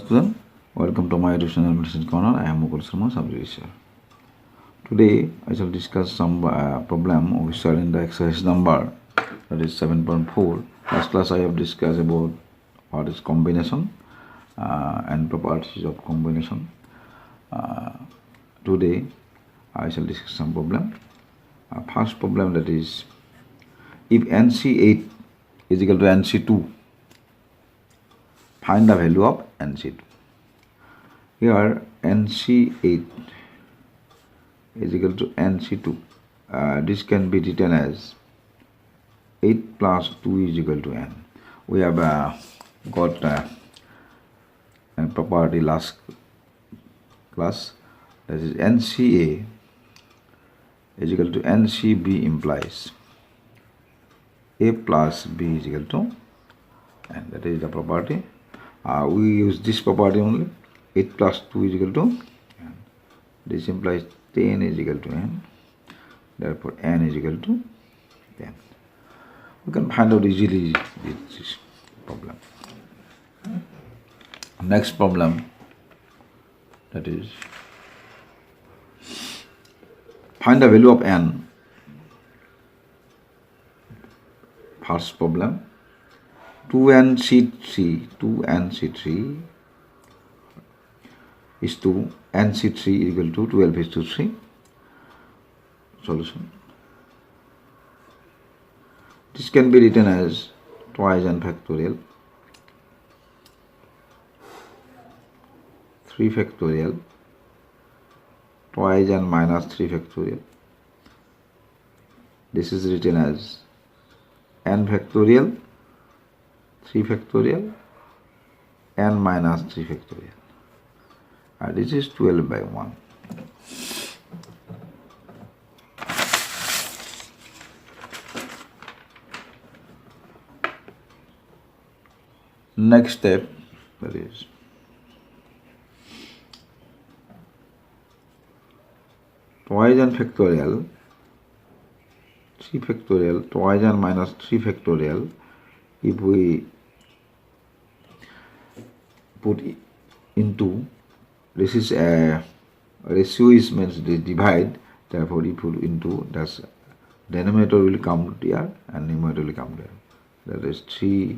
Student, welcome to my educational medicine corner. I am Mukul Sarma, subject. Today I shall discuss some problem which are in the exercise number, that is 7.4. Last class I have discussed about what is combination and properties of combination. Today I shall discuss some problem. First problem, that is, if NC8 is equal to NC2, find the value of NC2. Here NC8 is equal to NC2. This can be written as 8 plus 2 is equal to n. We have got a property last class, that is NCA is equal to NCB, implies A plus B is equal to n. That is the property. We use this property only. 8 plus 2 is equal to n. This implies 10 is equal to n. Therefore n is equal to 10. We can find out easily this problem. Next problem, that is, find the value of n. First problem, 2nc3 is to nc3 equal to 12 is to 3. Solution. This can be written as twice n factorial, 3 factorial, twice n minus 3 factorial. This is written as n factorial, 3 factorial, n minus 3 factorial. And this is 12 by 1. Next step, that is, twice n factorial, 3 factorial, twice n minus 3 factorial. If we put into, this is a ratio, is means they divide, therefore if you put into, that's denominator will come here and numerator will come there. That is 3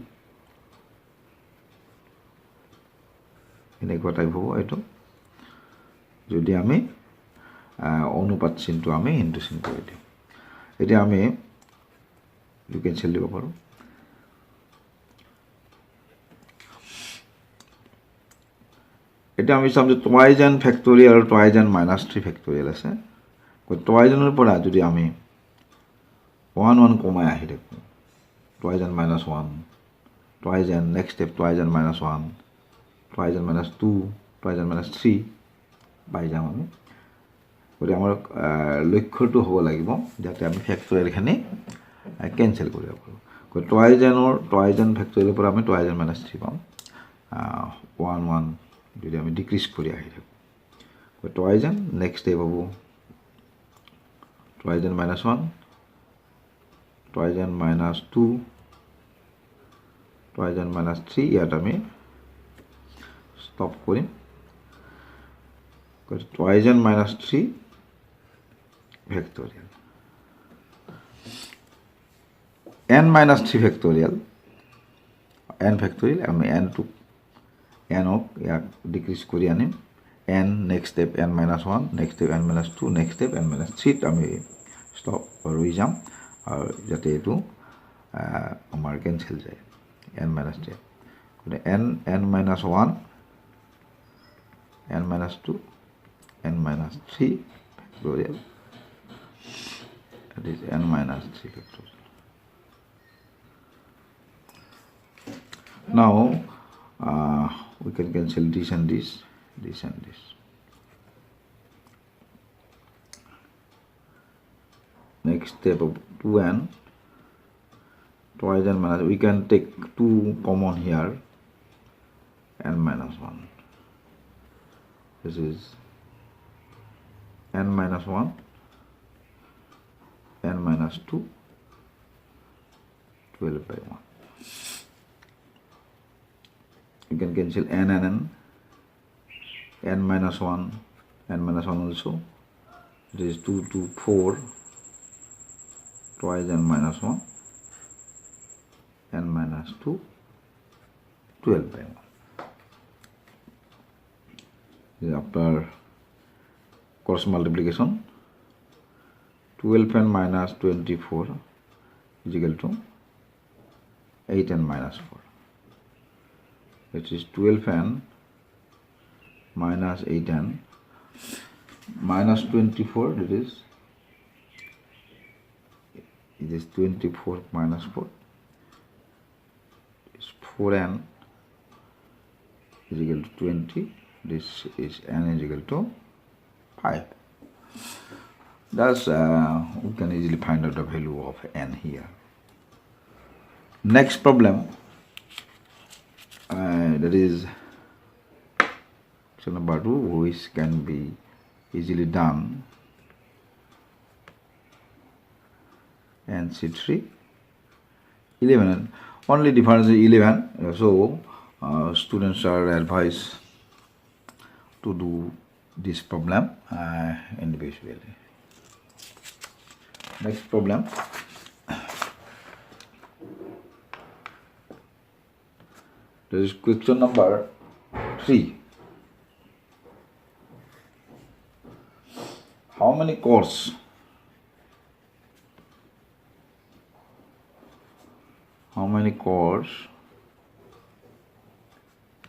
এনেকুৱা type হ'ব এইটো যদি আমি অনুপাত চিনটো আমি into চিন কৰি দিওঁ এতিয়া আমি ইউ কেনসেল দিব পাৰোঁ এটা আমি চাম যে টুৱাইজ এন ফেক্টৰিয়েল আৰু টুৱাইজ এন মাইনাছ 3 ফেক্টৰিয়েল আছে টুৱাইজ এনৰ পৰা যদি আমি 1 1 কমাই আহি দেখো twice n minus 1 twice n next step twice n minus 1 twice n minus 2, twice n minus 3 পাই যাম আমি গতি আমাৰ লক্ষ্যটো হ'ব লাগিব যাতে আমি ফেক্টৰিয়েল খানি কেনসেল কৰিব পাৰো গতি twice n ফেক্টৰিয়েলৰ পৰা আমি twice n minus 3 পাম 1 1 যদি আমি ডিক্ৰিজ কৰি আহি থাকো গতি twice n নেক্সট স্টেপ হ'ব twice n minus 1 twice n minus 2 twice n minus 3 ইয়াত আমি stop করিম twice n minus 3 factorial n minus 3 factorial আমি n to n ok ইয়াক ডিক্রিজ কৰি আনিম n next step n minus 1 next step n minus 2 next step n minus 3 আমি stop ৰৈ যাম আৰু যাতে এটো আমাৰ কেনসেল যায় n minus 3 n minus 1 n minus 2 n minus 3 factorial, that is n minus 3 factorial. Now we can cancel this and this and this. Next step of 2n twice n minus, we can take 2 common here, n minus 1. This is n minus 1, n minus 2, 12 by 1. You can cancel n and n. n minus 1, n minus 1 also. It is 2 to 4, twice n minus 1, n minus 2, 12 by 1. After cross multiplication, 12n minus 24 is equal to 8n minus 4, which is 12n minus 8n minus 24, it is 24 minus 4, is 4n is equal to 20, this is n is equal to 5. Thus we can easily find out the value of n here. Next problem, that is question number 2, which can be easily done. And C3, 11, only difference is 11, so students are advised to do this problem individually. Next problem, there is question number 3. How many chords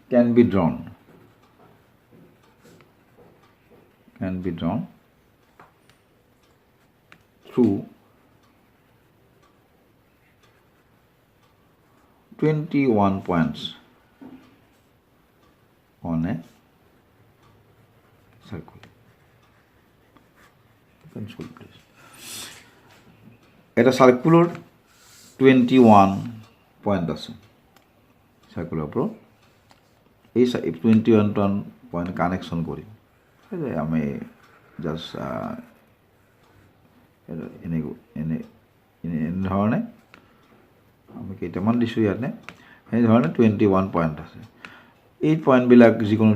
can be drawn through 21 points on a circle? You can solve this. At a circular 21 point আছে circular pro এই 21 point connection করি আমি just এনে ধৰণে আমি কেইটামান দিছোঁ ইয়াতে এই ধৰণে 21 পইণ্ট আছে এই পইণ্টবিলাক যিকোনো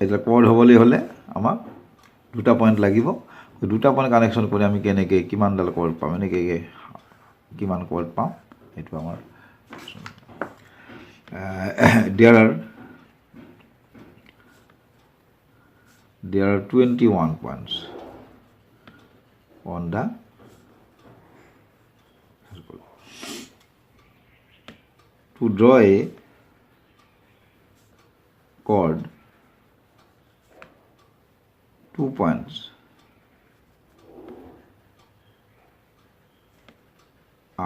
এটা কৰ্ড হ'বলৈ হ'লে আমাক দুটা পইণ্ট লাগিব দুটা পইণ্ট কানেকশন কৰি আমি কেনেকৈ কিমানডাল কৰ্ড পাম এনেকৈ কিমান কৰ্ড পাম এইটো আমাৰ there are 21 points on the circle. To draw a chord, 2 points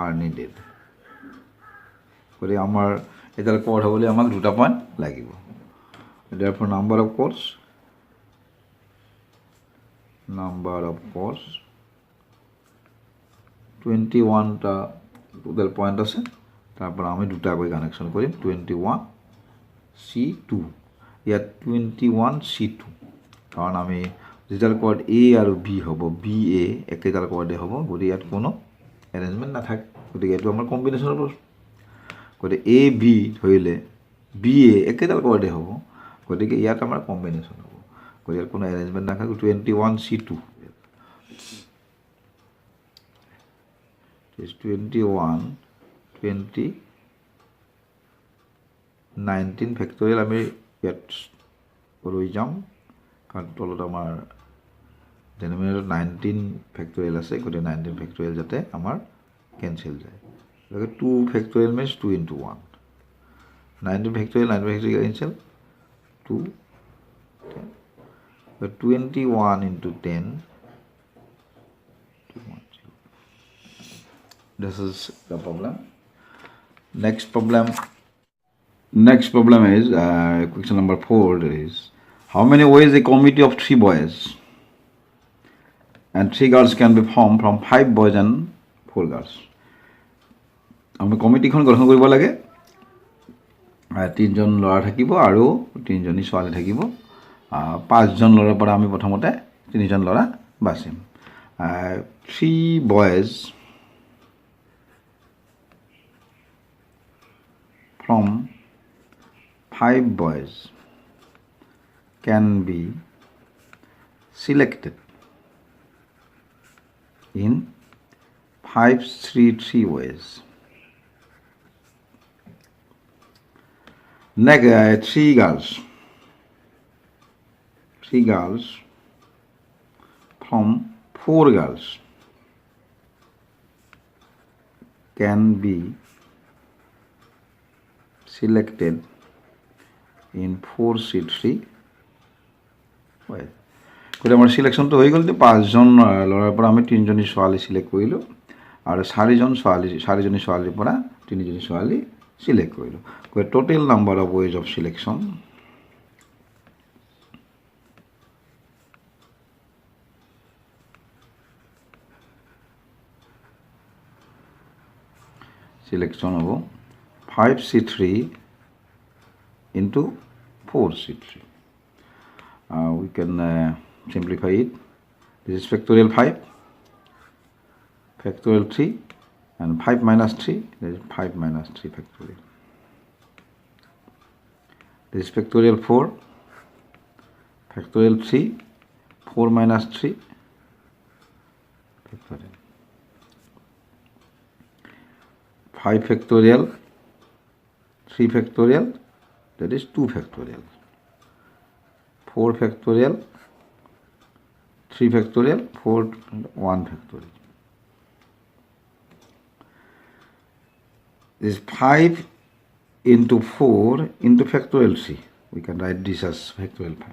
are needed. করে আমার এটার কোড হলে আমাক দুটা পয়েন্ট লাগিব therefore number of chords 21 টা টোটাল পয়েন্ট আছে তারপর আমি দুটা করে কানেকশন করি 21 C2 ইয়াত 21 C2 কারণ আমি যেটার কোড A আর B হব BA একেটার কোডে হব গতি ইয়াত কোনো অ্যারেঞ্জমেন্ট না থাকে গতি এটো আমাৰ কম্বিনেশনৰ প্ৰশ্ন গতি A B ধৰিলে BA একেটাৰ কোডে হব গতিকে ইয়াত আমাৰ কম্বিনেশন হ'ব গতি ইয়াত কোনো অ্যারেঞ্জমেন্ট না থাকে 21 C2 is 21 20 19 factorial আমি ইয়াত লৈ যাম কাৰণ তলত আমাৰ denominator 19 factorial আছে গতি 19 factorial যাতে আমাৰ cancel যায় লগে 2 factorial means 2 into 1 19 factorial cancel 2 10 but 21 into 10 this is the problem. Next problem is question number 4 is how many ways a committee of 3 boys and 3 girls can be formed from 5 boys and 4 girls. আমি কমিটিখন গঠন কৰিব লাগে তিনজন ল'ৰা থাকিব আৰু তিনজনী ছোৱালী থাকিব পাঁচজন ল'ৰাৰ পৰা আমি প্ৰথমতে তিনিজন ল'ৰা বাছিম 3 boys from 5 boys can be selected in 533 ways. Next, three girls from four girls can be selected in 4C3 ways. গতিকে আমাৰ সিলেকশ্যনটো হৈ গ'ল যে 5জন ল'ৰাৰ পৰা আমি 3জনী ছোৱালী সিলেক্ট কৰিলোঁ আৰু 4জনী ছোৱালীৰ পৰা 3জনী ছোৱালী সিলেক্ট কৰিলোঁ। গতিকে total number of ways of selection হ'ব 5C3 into 4C3. We can simplify it. This is factorial 5, factorial 3, and 5 minus 3. This is 5 minus 3 factorial. This is factorial 4, factorial 3, 4 minus 3 factorial. 5 factorial, 3 factorial, that is 2 factorial. 4 factorial, 3 factorial, 4, 1 factorial. This is 5 into 4 into factorial 3. We can write this as factorial 5.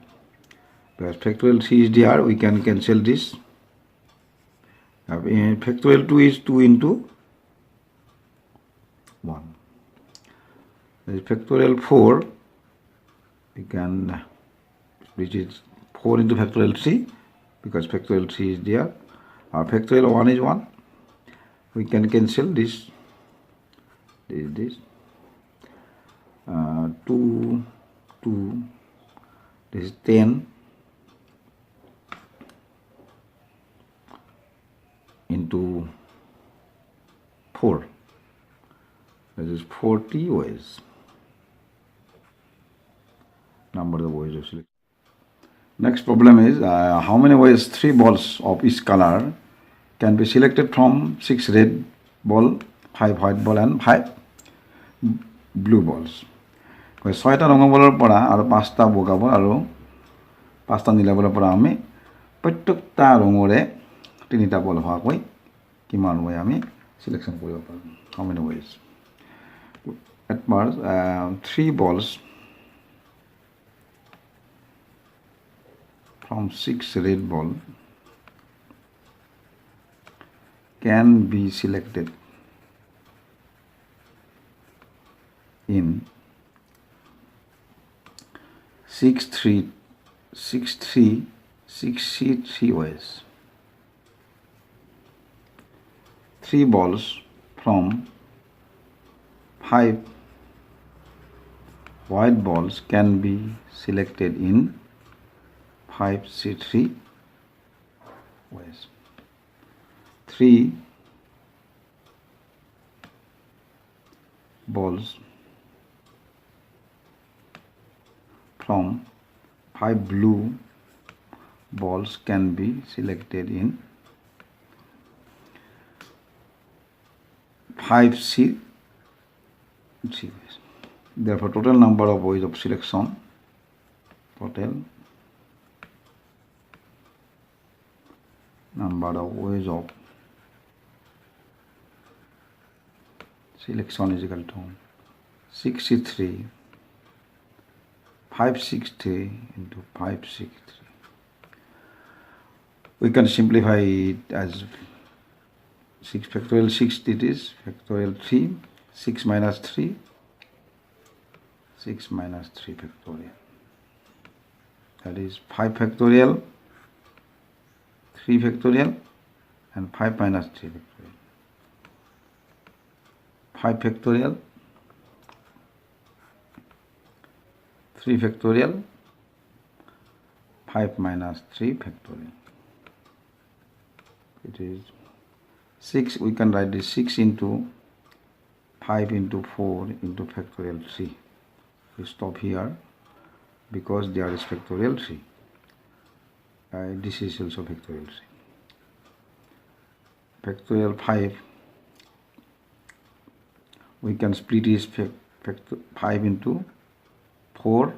Because factorial 3 is there, we can cancel this. Factorial 2 is 2 into 1. This is factorial 4. We can, which is 4 into factorial 3, because factorial 3 is there. Our factorial 1 is 1. We can cancel this. This 2, 2. This is 10 into 4. This is 40 ways. Number of ways of selection. Next problem is how many ways 3 balls of each color can be selected from 6 red ball, 5 white ball and 5 blue balls. 6টা ৰঙৰ বলৰ পৰা আৰু 5টা বগা বল আৰু 5টা নীলা বলৰ পৰা আমি প্ৰত্যেকটা ৰঙৰে 3টা বল হোৱাকৈ কিমান way আমি সিলেকশ্যন কৰিব পাৰোঁ। How many ways? At first 3 balls from 6 red ball can be selected in 6C3 ways. 3 balls from 5 white balls can be selected in 5C3 ways. 3 balls from 5 blue balls can be selected in 5C3 ways. Therefore, total number of ways of selection, total number of ways of selection is equal to 6C3 563 into 563. We can simplify it as 6 factorial 6 it is factorial 3, 6 minus 3, 6 minus 3 factorial. That is 5 factorial, 3 factorial and 5 minus 3 factorial. 5 factorial, 3 factorial, 5 minus 3 factorial. It is 6, we can write this 6 into 5 into 4 into factorial 3. We stop here. because there is factorial 3. This is also factorial 3. Factorial 5, we can split this 5 into 4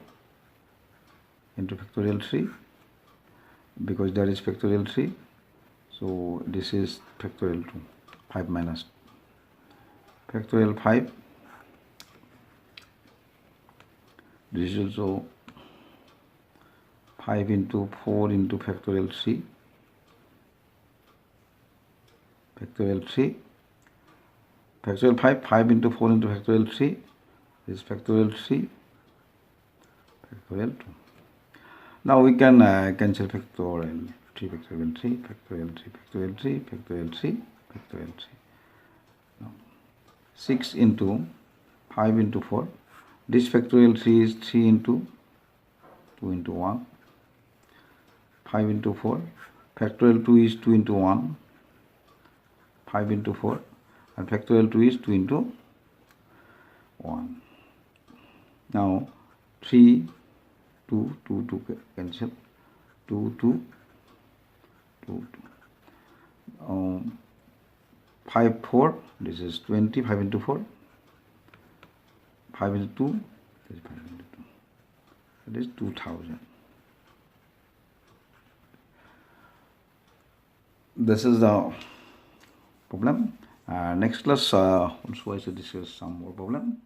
into factorial 3 because there is factorial 3. So this is factorial 2, 5 minus factorial 5. This is also 5 into 4 into factorial 3. Factorial 3. Factorial 5, 5 into 4 into factorial 3 is factorial 3, factorial 2. Now we can cancel factorial 3, factorial 3, factorial 3, factorial 3, factorial 3, factorial 3. Now 6 into 5 into 4. This factorial 3 is 3 into 2 into 1. 5 into 4. Factorial 2 is 2 into 1. 5 into 4. And factorial 2 is 2 into 1. Now 3, 2, 2, 2 cancel. 2, 2, 2, 2. 5, 4. This is 20. 5 into 4. 5 into 2. This is 5 into 2. That is 2000. This is the problem. Next class, also I should discuss some more problem.